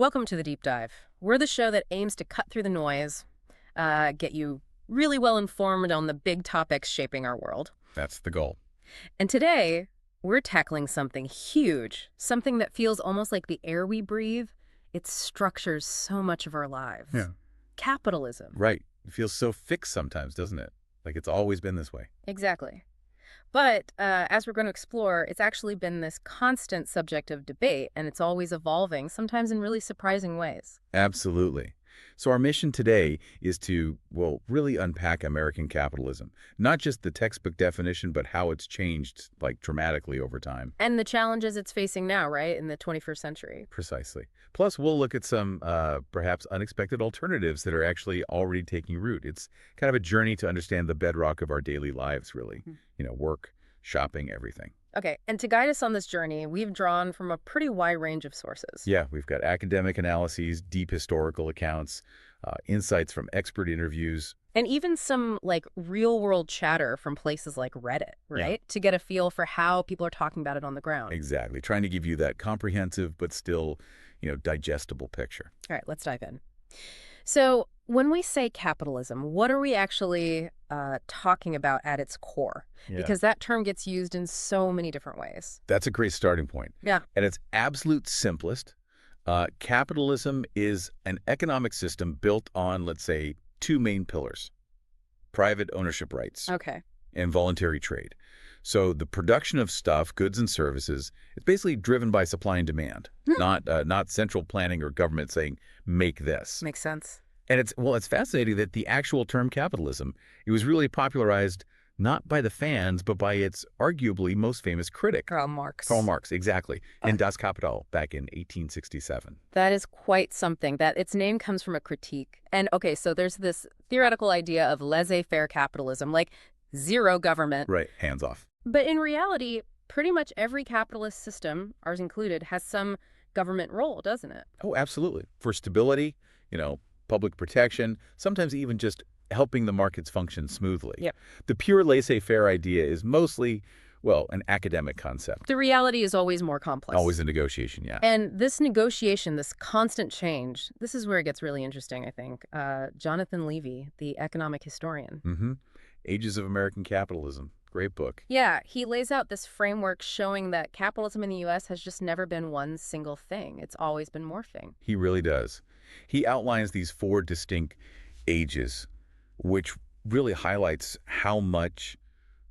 Welcome to the Deep Dive. We're the show that aims to cut through the noise, get you really well informed on the big topics shaping our world. That's the goal. And today, we're tackling something huge, something that feels almost like the air we breathe. It structures so much of our lives. Yeah. Capitalism. Right. It feels so fixed sometimes, doesn't it? Like it's always been this way. Exactly. But as we're going to explore, it's actually been this constant subject of debate, and it's always evolving, sometimes in really surprising ways. Absolutely. So our mission today is to, well, really unpack American capitalism. Not just the textbook definition, but how it's changed, like, dramatically over time. And the challenges it's facing now, right, in the 21st century. Precisely. Plus, we'll look at some perhaps unexpected alternatives that are actually already taking root. It's kind of a journey to understand the bedrock of our daily lives, really. Work, shopping, everything. Okay, and to guide us on this journey, we've drawn from a pretty wide range of sources. Yeah, we've got academic analyses, deep historical accounts, insights from expert interviews. And even some, like, real-world chatter from places like Reddit, right? To get a feel for how people are talking about it on the ground. Exactly. Trying to give you that comprehensive but still, digestible picture. All right, let's dive in. So when we say capitalism, what are we actually talking about at its core? Yeah. Because that term gets used in so many different ways. That's a great starting point. Yeah. At its absolute simplest, capitalism is an economic system built on, let's say, two main pillars: private ownership rights and voluntary trade. So the production of stuff, goods and services, it's basically driven by supply and demand, not central planning or government saying, make this. Makes sense. And it's fascinating that the actual term capitalism, it was really popularized not by the fans, but by its arguably most famous critic. Karl Marx. Karl Marx, exactly. In Das Kapital back in 1867. That is quite something. That its name comes from a critique. And okay, so there's this theoretical idea of laissez-faire capitalism, like zero government. Right, hands off. But in reality, pretty much every capitalist system, ours included, has some government role, doesn't it? Oh, absolutely. For stability, public protection, sometimes even just helping the markets function smoothly. Yep. The pure laissez-faire idea is mostly, well, an academic concept. The reality is always more complex. Always a negotiation, yeah. And this negotiation, this constant change, this is where it gets really interesting, I think. Jonathan Levy, the economic historian. Ages of American Capitalism. Great book. Yeah, he lays out this framework showing that capitalism in the U.S. has just never been one single thing. It's always been morphing. He really does. He outlines these four distinct ages, which really highlights how much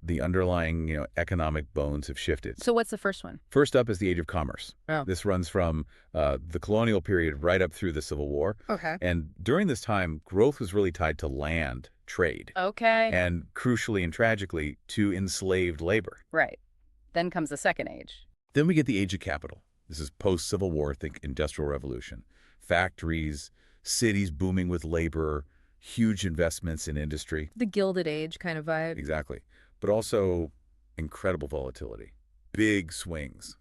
the underlying, economic bones have shifted. So what's the first one? First up is the Age of Commerce. Oh. This runs from the colonial period right up through the Civil War. Okay. And during this time, growth was really tied to land, trade. Okay. And crucially and tragically, to enslaved labor. Right. Then comes the second age. Then we get the Age of Capital. This is post-Civil War, think Industrial Revolution. Factories, cities booming with labor, huge investments in industry. The Gilded Age kind of vibe. Exactly. But also incredible volatility, big swings,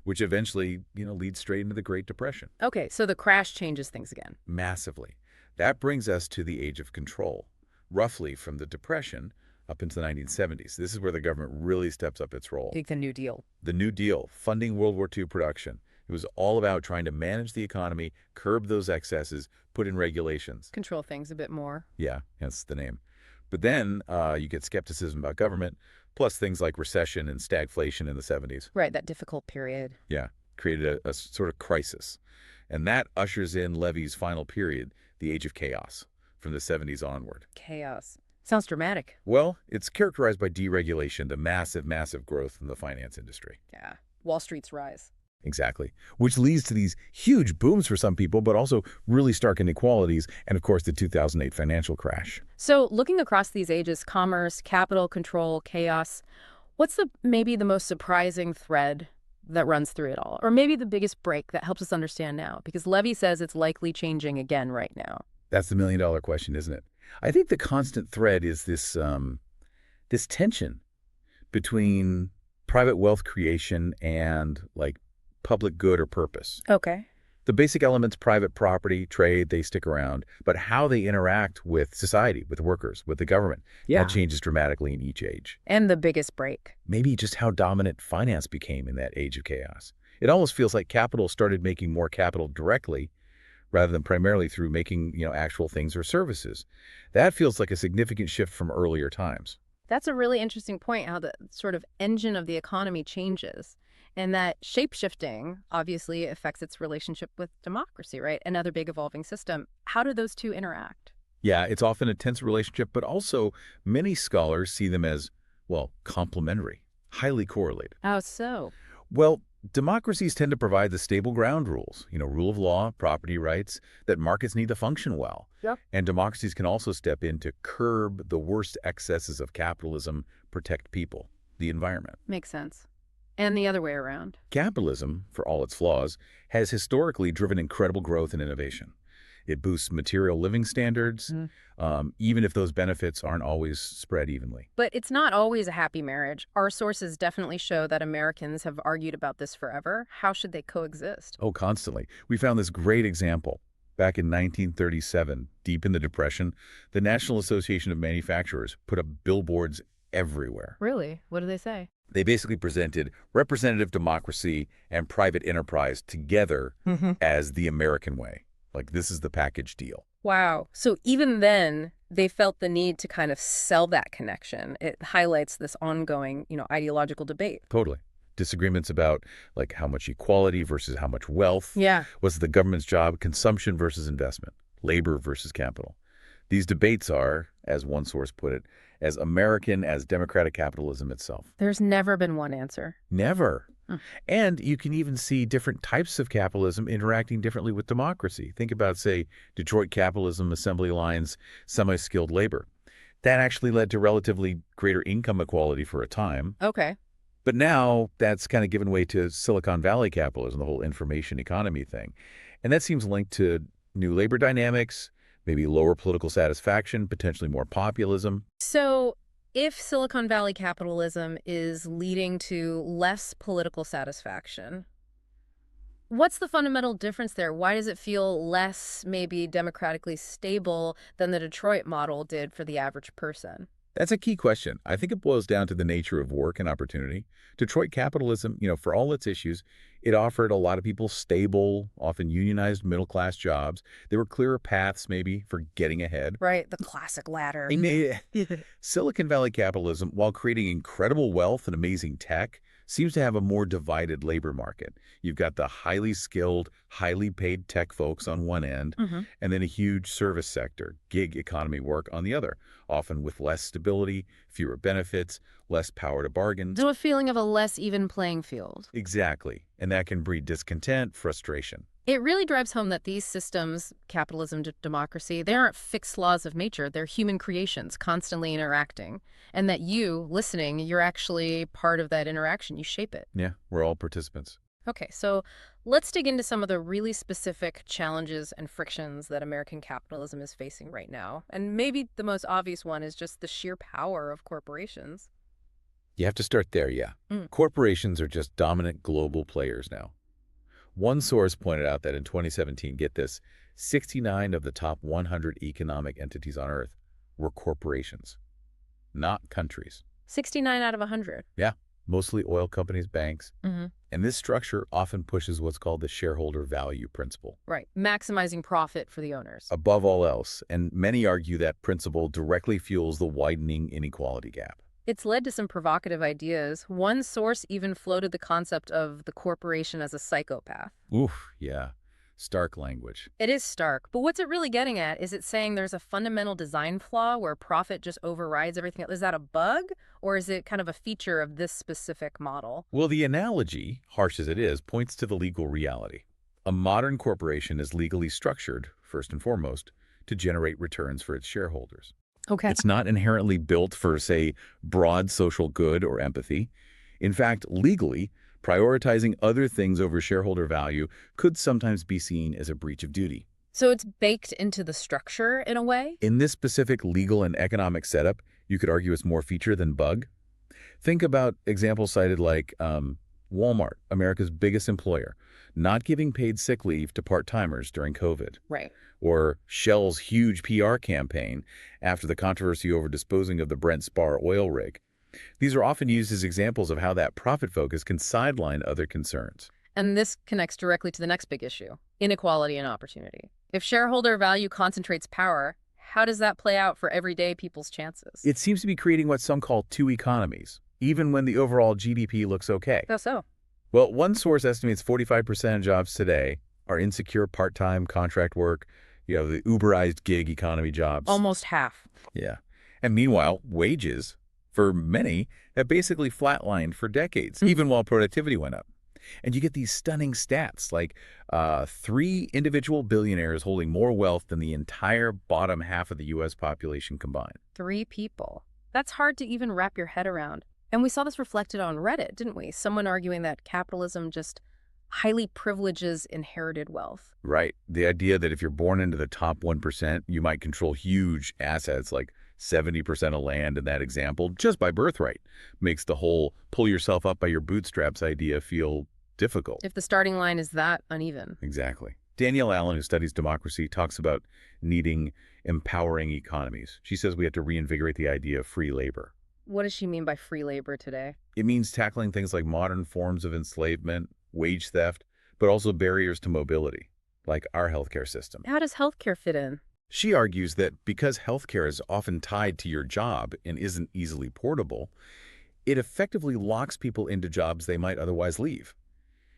which eventually, leads straight into the Great Depression. Okay, so the crash changes things again. Massively. That brings us to the Age of Control, roughly from the Depression up into the 1970s. This is where the government really steps up its role. Like the New Deal. The New Deal, funding World War II production. It was all about trying to manage the economy, curb those excesses, put in regulations. Control things a bit more. Yeah, hence the name. But then you get skepticism about government, plus things like recession and stagflation in the 70s. Right, that difficult period. Yeah, created a sort of crisis. And that ushers in Levy's final period, the Age of Chaos, from the 70s onward. Chaos. Sounds dramatic. Well, it's characterized by deregulation, the massive, massive growth in the finance industry. Yeah, Wall Street's rise. Exactly. Which leads to these huge booms for some people, but also really stark inequalities, and of course the 2008 financial crash. So looking across these ages, commerce, capital, control, chaos, what's maybe the most surprising thread that runs through it all? Or maybe the biggest break that helps us understand now? Because Levy says it's likely changing again right now. That's the million-dollar question, isn't it? I think the constant thread is this tension between private wealth creation and, like, public good or purpose. Okay. The basic elements, private property, trade, they stick around, but how they interact with society, with workers, with the government, that changes dramatically in each age. And the biggest break. Maybe just how dominant finance became in that age of chaos. It almost feels like capital started making more capital directly rather than primarily through making, actual things or services. That feels like a significant shift from earlier times. That's a really interesting point, how the sort of engine of the economy changes. And that shape-shifting obviously affects its relationship with democracy, right? Another big evolving system. How do those two interact? Yeah, it's often a tense relationship, but also many scholars see them as, well, complementary, highly correlated. How so? Well, democracies tend to provide the stable ground rules, rule of law, property rights, that markets need to function well. Yep. And democracies can also step in to curb the worst excesses of capitalism, protect people, the environment. Makes sense. And the other way around. Capitalism, for all its flaws, has historically driven incredible growth and innovation. It boosts material living standards, even if those benefits aren't always spread evenly. But it's not always a happy marriage. Our sources definitely show that Americans have argued about this forever. How should they coexist? Oh, constantly. We found this great example. Back in 1937, deep in the Depression, the National Association of Manufacturers put up billboards everywhere. Really? What do they say? They basically presented representative democracy and private enterprise together as the American way. Like, this is the package deal. Wow. So even then, they felt the need to kind of sell that connection. It highlights this ongoing, ideological debate. Totally. Disagreements about, like, how much equality versus how much wealth. Yeah. What's the government's job? Consumption versus investment. Labor versus capital. These debates are, as one source put it, as American as democratic capitalism itself. There's never been one answer. Never. And you can even see different types of capitalism interacting differently with democracy. Think about, say, Detroit capitalism, assembly lines, semi-skilled labor. That actually led to relatively greater income equality for a time. Okay. But now that's kind of given way to Silicon Valley capitalism, the whole information economy thing. And that seems linked to new labor dynamics, maybe lower political satisfaction, potentially more populism. So if Silicon Valley capitalism is leading to less political satisfaction, what's the fundamental difference there? Why does it feel less maybe democratically stable than the Detroit model did for the average person? That's a key question. I think it boils down to the nature of work and opportunity. Detroit capitalism, for all its issues, it offered a lot of people stable, often unionized middle-class jobs. There were clearer paths, maybe, for getting ahead. Right, the classic ladder. Silicon Valley capitalism, while creating incredible wealth and amazing tech, seems to have a more divided labor market. You've got the highly skilled, highly paid tech folks on one end, and then a huge service sector, gig economy work on the other, often with less stability, fewer benefits, less power to bargain. So a feeling of a less even playing field. Exactly. And that can breed discontent, frustration. It really drives home that these systems, capitalism, democracy, they aren't fixed laws of nature. They're human creations constantly interacting. And that you, listening, you're actually part of that interaction. You shape it. Yeah, we're all participants. Okay, so let's dig into some of the really specific challenges and frictions that American capitalism is facing right now. And maybe the most obvious one is just the sheer power of corporations. You have to start there, yeah. Corporations are just dominant global players now. One source pointed out that in 2017, get this, 69 of the top 100 economic entities on Earth were corporations, not countries. 69 out of 100. Yeah, mostly oil companies, banks. And this structure often pushes what's called the shareholder value principle. Right, maximizing profit for the owners. Above all else, and many argue that principle directly fuels the widening inequality gap. It's led to some provocative ideas. One source even floated the concept of the corporation as a psychopath. Oof, yeah. Stark language. It is stark, but what's it really getting at? Is it saying there's a fundamental design flaw where profit just overrides everything else? Is that a bug, or is it kind of a feature of this specific model? Well, the analogy, harsh as it is, points to the legal reality. A modern corporation is legally structured, first and foremost, to generate returns for its shareholders. Okay. It's not inherently built for, say, broad social good or empathy. In fact, legally, prioritizing other things over shareholder value could sometimes be seen as a breach of duty. So it's baked into the structure in a way? In this specific legal and economic setup, you could argue it's more feature than bug. Think about examples cited like Walmart, America's biggest employer, not giving paid sick leave to part-timers during COVID. Right. Or Shell's huge PR campaign after the controversy over disposing of the Brent Spar oil rig. These are often used as examples of how that profit focus can sideline other concerns. And this connects directly to the next big issue, inequality and opportunity. If shareholder value concentrates power, how does that play out for everyday people's chances? It seems to be creating what some call two economies, even when the overall GDP looks okay. How so? Well, one source estimates 45% of jobs today are insecure part-time contract work, the Uberized gig economy jobs. Almost half. Yeah. And meanwhile, wages, for many, have basically flatlined for decades, even while productivity went up. And you get these stunning stats, like 3 individual billionaires holding more wealth than the entire bottom half of the U.S. population combined. 3 people. That's hard to even wrap your head around. And we saw this reflected on Reddit, didn't we? Someone arguing that capitalism just highly privileges inherited wealth. Right. The idea that if you're born into the top 1%, you might control huge assets like 70% of land in that example just by birthright makes the whole pull yourself up by your bootstraps idea feel difficult. If the starting line is that uneven. Exactly. Danielle Allen, who studies democracy, talks about needing empowering economies. She says we have to reinvigorate the idea of free labor. What does she mean by free labor today? It means tackling things like modern forms of enslavement, wage theft, but also barriers to mobility, like our healthcare system. How does healthcare fit in? She argues that because healthcare is often tied to your job and isn't easily portable, it effectively locks people into jobs they might otherwise leave.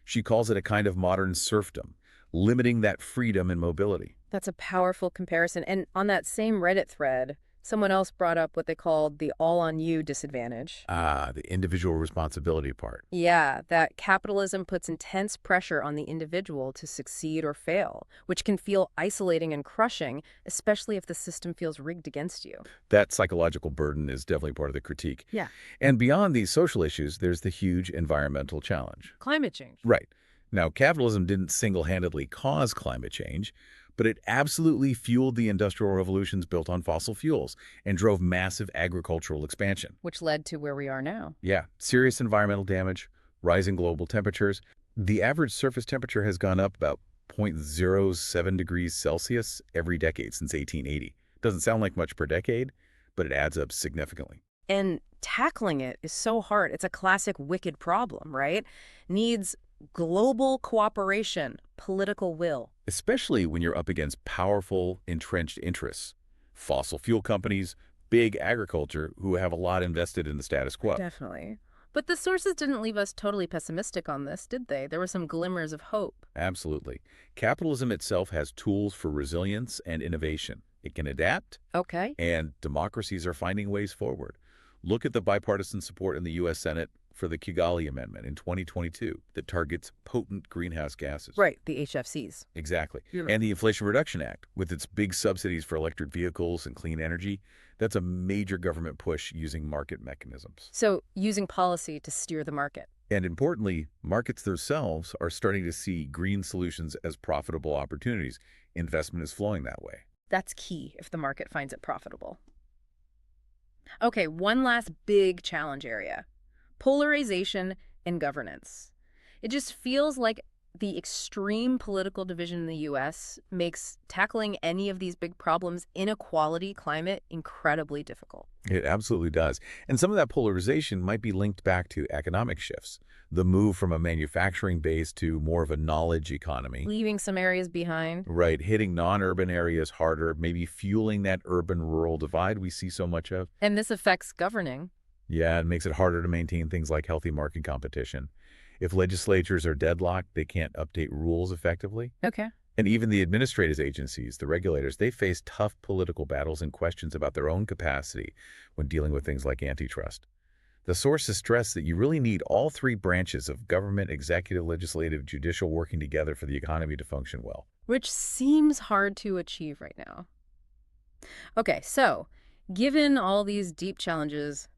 She calls it a kind of modern serfdom, limiting that freedom and mobility. That's a powerful comparison. And on that same Reddit thread, someone else brought up what they called the all-on-you disadvantage. The individual responsibility part. Yeah, that capitalism puts intense pressure on the individual to succeed or fail, which can feel isolating and crushing, especially if the system feels rigged against you. That psychological burden is definitely part of the critique. Yeah. And beyond these social issues, there's the huge environmental challenge. Climate change. Right. Now, capitalism didn't single-handedly cause climate change, but it absolutely fueled the industrial revolutions built on fossil fuels and drove massive agricultural expansion. Which led to where we are now. Yeah, serious environmental damage, rising global temperatures. The average surface temperature has gone up about 0.07 degrees Celsius every decade since 1880. Doesn't sound like much per decade, but it adds up significantly. And tackling it is so hard. It's a classic wicked problem, right? Needs global cooperation, political will. Especially when you're up against powerful, entrenched interests. Fossil fuel companies, big agriculture, who have a lot invested in the status quo. Definitely. But the sources didn't leave us totally pessimistic on this, did they? There were some glimmers of hope. Absolutely. Capitalism itself has tools for resilience and innovation. It can adapt. Okay. And democracies are finding ways forward. Look at the bipartisan support in the U.S. Senate for the Kigali Amendment in 2022 that targets potent greenhouse gases. Right, the HFCs. Exactly. Yeah. And the Inflation Reduction Act, with its big subsidies for electric vehicles and clean energy, that's a major government push using market mechanisms. So using policy to steer the market. And importantly, markets themselves are starting to see green solutions as profitable opportunities. Investment is flowing that way. That's key if the market finds it profitable. Okay, one last big challenge area. Polarization and governance. It just feels like the extreme political division in the U.S. makes tackling any of these big problems, inequality, climate, incredibly difficult. It absolutely does. And some of that polarization might be linked back to economic shifts, the move from a manufacturing base to more of a knowledge economy. Leaving some areas behind. Right, hitting non-urban areas harder, maybe fueling that urban-rural divide we see so much of. And this affects governing. Yeah, it makes it harder to maintain things like healthy market competition. If legislatures are deadlocked, they can't update rules effectively. Okay. And even the administrative agencies, the regulators, they face tough political battles and questions about their own capacity when dealing with things like antitrust. The sources stress that you really need all 3 branches of government, executive, legislative, judicial working together for the economy to function well. Which seems hard to achieve right now. Okay, so given all these deep challenges,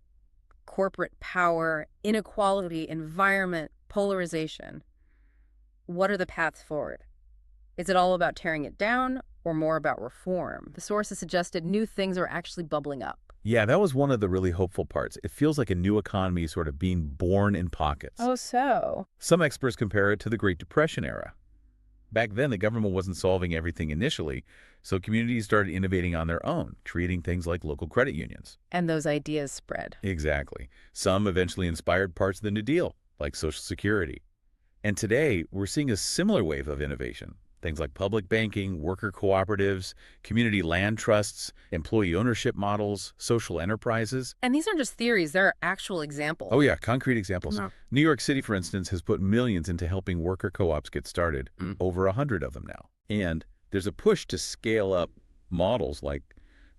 corporate power, inequality, environment, polarization, what are the paths forward? Is it all about tearing it down or more about reform? The sources suggested new things are actually bubbling up. Yeah, that was one of the really hopeful parts. It feels like a new economy sort of being born in pockets. Oh, so? Some experts compare it to the Great Depression era. Back then, the government wasn't solving everything initially, so communities started innovating on their own, creating things like local credit unions. And those ideas spread. Exactly. Some eventually inspired parts of the New Deal, like Social Security. And today, we're seeing a similar wave of innovation. Things like public banking, worker cooperatives, community land trusts, employee ownership models, social enterprises. And these aren't just theories, they're actual Oh examples. yeah, concrete examples. No. New York City, for instance, has put millions into helping worker co-ops get started. Over 100 of them now. And there's a push to scale up models like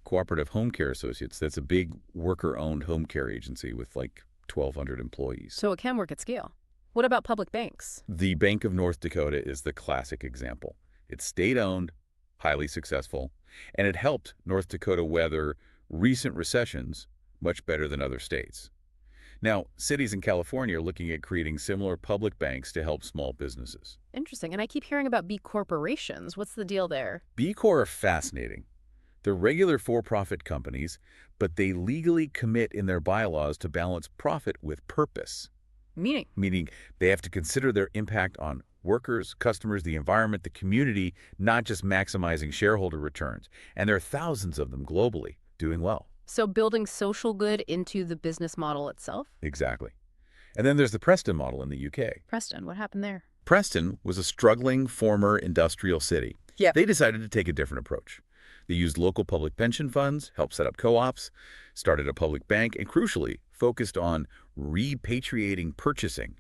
Cooperative Home Care Associates. That's a big worker-owned home care agency with like 1,200 employees. So it can work at scale. What about public banks? The Bank of North Dakota is the classic example. It's state-owned, highly successful, and it helped North Dakota weather recent recessions much better than other states. Now, cities in California are looking at creating similar public banks to help small businesses. Interesting. And I keep hearing about B corporations. What's the deal there? B Corp are fascinating. They're regular for-profit companies, but they legally commit in their bylaws to balance profit with purpose. Meaning they have to consider their impact on workers, customers, the environment, the community, not just maximizing shareholder returns. And there are thousands of them globally doing well. So building social good into the business model itself? Exactly. And then there's the Preston model in the UK. Preston, what happened there? Preston was a struggling former industrial city. Yeah. They decided to take a different approach. They used local public pension funds, helped set up co-ops, started a public bank, and crucially, focused on repatriating purchasing,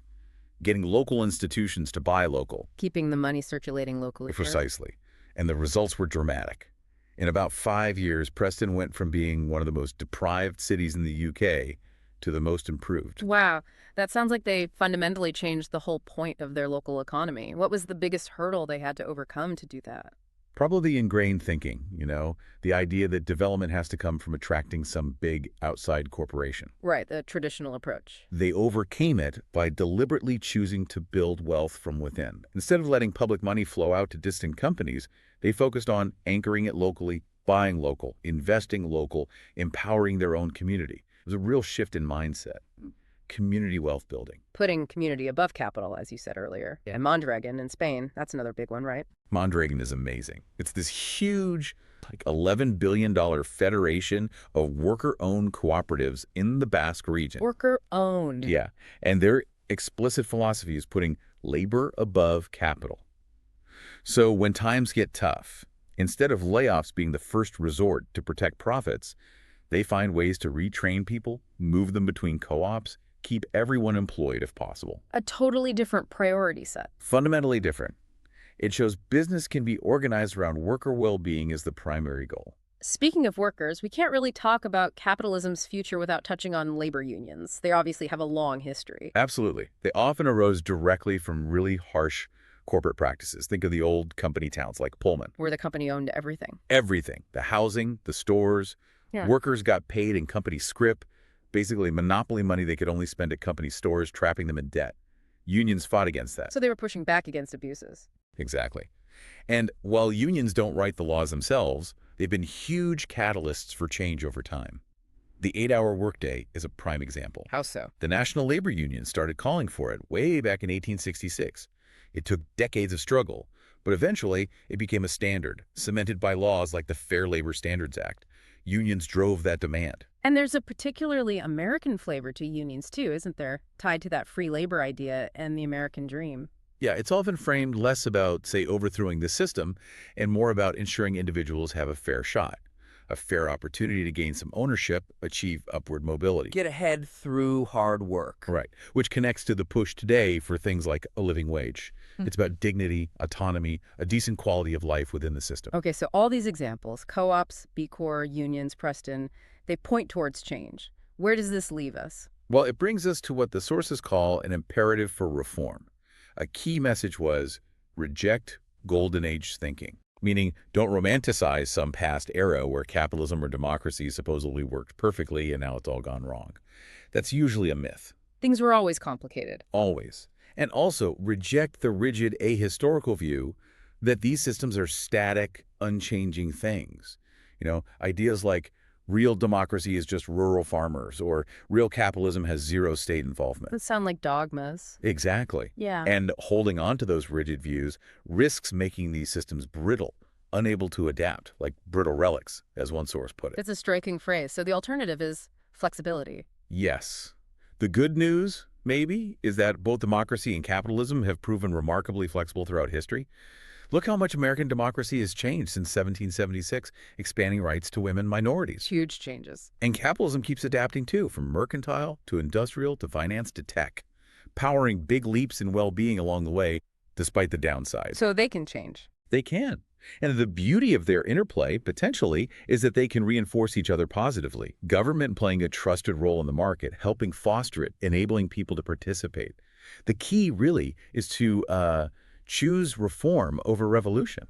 getting local institutions to buy local. Keeping the money circulating locally. Precisely. And the results were dramatic. In about 5 years, Preston went from being one of the most deprived cities in the UK to the most improved. Wow. That sounds like they fundamentally changed the whole point of their local economy. What was the biggest hurdle they had to overcome to do that? Probably ingrained thinking, the idea that development has to come from attracting some big outside corporation. Right, the traditional approach. They overcame it by deliberately choosing to build wealth from within. Instead of letting public money flow out to distant companies, they focused on anchoring it locally, buying local, investing local, empowering their own community. It was a real shift in mindset. Community wealth building. Putting community above capital, as you said earlier. And Mondragon in Spain, that's another big one, right? Mondragon is amazing. It's this huge, like $11 billion federation of worker-owned cooperatives in the Basque region. Worker-owned. Yeah, and their explicit philosophy is putting labor above capital. So when times get tough, instead of layoffs being the first resort to protect profits, they find ways to retrain people, move them between co-ops, keep everyone employed if possible. A totally different priority set. Fundamentally different. It shows business can be organized around worker well-being as the primary goal. Speaking of workers, we can't really talk about capitalism's future without touching on labor unions. They obviously have a long history. Absolutely. They often arose directly from really harsh corporate practices. Think of the old company towns like Pullman. Where the company owned everything. Everything. The housing, the stores. Yeah. Workers got paid in company scrip, basically monopoly money they could only spend at company stores, trapping them in debt. Unions fought against that. So they were pushing back against abuses. Exactly. And while unions don't write the laws themselves, they've been huge catalysts for change over time. The 8-hour workday is a prime example. How so? The National Labor Union started calling for it way back in 1866. It took decades of struggle, but eventually it became a standard, cemented by laws like the Fair Labor Standards Act. Unions drove that demand. And there's a particularly American flavor to unions too, isn't there? Tied to that free labor idea and the American dream. Yeah, it's often framed less about, say, overthrowing the system and more about ensuring individuals have a fair shot, a fair opportunity to gain some ownership, achieve upward mobility. Get ahead through hard work. Right, which connects to the push today for things like a living wage. It's about dignity, autonomy, a decent quality of life within the system. Okay, so all these examples, co-ops, B Corp, unions, Preston, they point towards change. Where does this leave us? Well, it brings us to what the sources call an imperative for reform. A key message was reject golden age thinking, meaning don't romanticize some past era where capitalism or democracy supposedly worked perfectly and now it's all gone wrong. That's usually a myth. Things were always complicated. Always. And also reject the rigid ahistorical view that these systems are static, unchanging things. Ideas like real democracy is just rural farmers or real capitalism has zero state involvement. Those sound like dogmas. Exactly. Yeah. And holding on to those rigid views risks making these systems brittle, unable to adapt, like brittle relics, as one source put it. That's a striking phrase. So the alternative is flexibility. Yes. The good news, maybe, is that both democracy and capitalism have proven remarkably flexible throughout history. Look how much American democracy has changed since 1776, expanding rights to women and minorities. Huge changes. And capitalism keeps adapting too, from mercantile to industrial to finance to tech, powering big leaps in well-being along the way, despite the downsides. So they can change. They can. And the beauty of their interplay, potentially, is that they can reinforce each other positively. Government playing a trusted role in the market, helping foster it, enabling people to participate. The key, really, is to choose reform over revolution.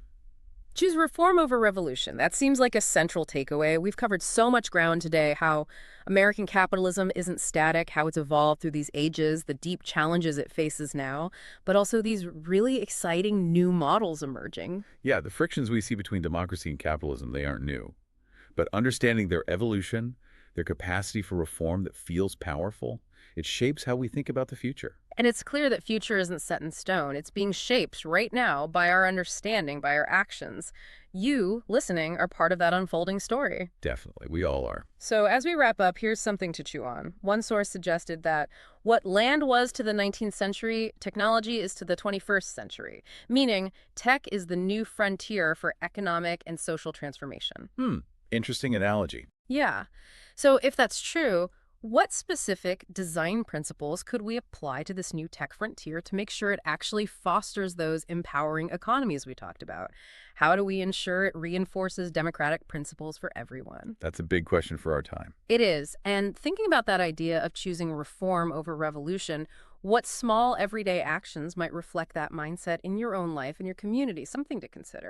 Choose reform over revolution. That seems like a central takeaway. We've covered so much ground today, how American capitalism isn't static, how it's evolved through these ages, the deep challenges it faces now, but also these really exciting new models emerging. Yeah, the frictions we see between democracy and capitalism, they aren't new. But understanding their evolution, their capacity for reform that feels powerful, it shapes how we think about the future. And it's clear that future isn't set in stone. It's being shaped right now by our understanding, by our actions. You, listening, are part of that unfolding story. Definitely. We all are. So as we wrap up, here's something to chew on. One source suggested that what land was to the 19th century, technology is to the 21st century, meaning tech is the new frontier for economic and social transformation. Interesting analogy. Yeah. So if that's true, what specific design principles could we apply to this new tech frontier to make sure it actually fosters those empowering economies we talked about? How do we ensure it reinforces democratic principles for everyone? That's a big question for our time. It is. And thinking about that idea of choosing reform over revolution, what small everyday actions might reflect that mindset in your own life and your community? Something to consider.